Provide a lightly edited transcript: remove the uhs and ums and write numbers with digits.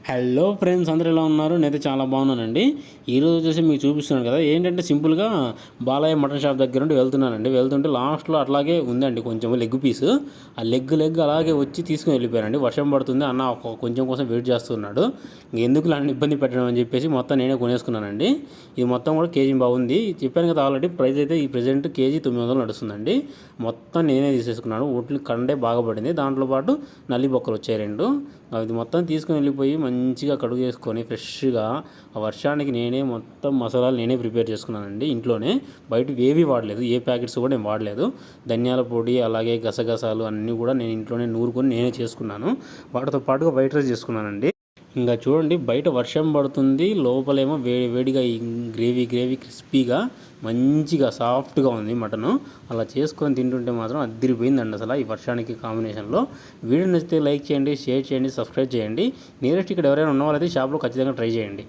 Hello friends, అందరూ ఎలా ఉన్నారు? నేనైతే చాలా బాగున్నానండి. ఈరోజు వచ్చేసి మీకు చూపిస్తున్నాను కదా, ఏంటంటే సింపుల్గా బాలయ్య మటన్ షాప్ దగ్గర నుండి వెళ్తున్నానండి. వెళ్తుంటే లాస్ట్లో అట్లాగే ఉందండి కొంచెం లెగ్ పీస్. ఆ లెగ్ అలాగే వచ్చి తీసుకుని వెళ్ళిపోయానండి. వర్షం పడుతుంది, అన్న కొంచెం కోసం వెయిట్ చేస్తున్నాడు. ఎందుకు నన్ను ఇబ్బంది పెట్టడం అని చెప్పేసి మొత్తం నేనే కొనేసుకున్నానండి. ఇది మొత్తం కూడా కేజీ బాగుంది. చెప్పాను కదా ఆల్రెడీ, ప్రైస్ అయితే ఈ ప్రెజెంట్ కేజీ 900 నడుస్తుందండి. మొత్తం నేనే తీసేసుకున్నాను. ఒట్లు కండే బాగా పడింది. దాంట్లో పాటు నల్లి బొక్కలు వచ్చాయి 2. అది మొత్తం తీసుకుని వెళ్ళిపోయి మంచిగా కడుగు చేసుకొని ఫ్రెష్గా ఆ వర్షానికి నేనే మొత్తం మసాలాలు నేనే ప్రిపేర్ చేసుకున్నానండి ఇంట్లోనే. బయట ఏవి వాడలేదు, ఏ ప్యాకెట్స్ కూడా నేను వాడలేదు. ధనియాల పొడి అలాగే గసగసాలు అన్నీ కూడా నేను ఇంట్లోనే నూరుకొని నేనే చేసుకున్నాను. వాటితో పాటుగా వైట్ రైస్ చేసుకున్నానండి. ఇంకా చూడండి, బయట వర్షం పడుతుంది, లోపలేమో వేడిగా ఈ గ్రేవీ క్రిస్పీగా మంచిగా సాఫ్ట్గా ఉంది మటను. అలా చేసుకొని తింటుంటే మాత్రం అదిరిపోయిందండి అసలు ఈ వర్షానికి కాంబినేషన్లో. వీడియో నచ్చితే లైక్ చేయండి, షేర్ చేయండి, సబ్స్క్రైబ్ చేయండి. నియరెస్ట్ ఇక్కడ ఎవరైనా ఉన్న వాళ్ళైతే షాప్లో ఖచ్చితంగా ట్రై చేయండి.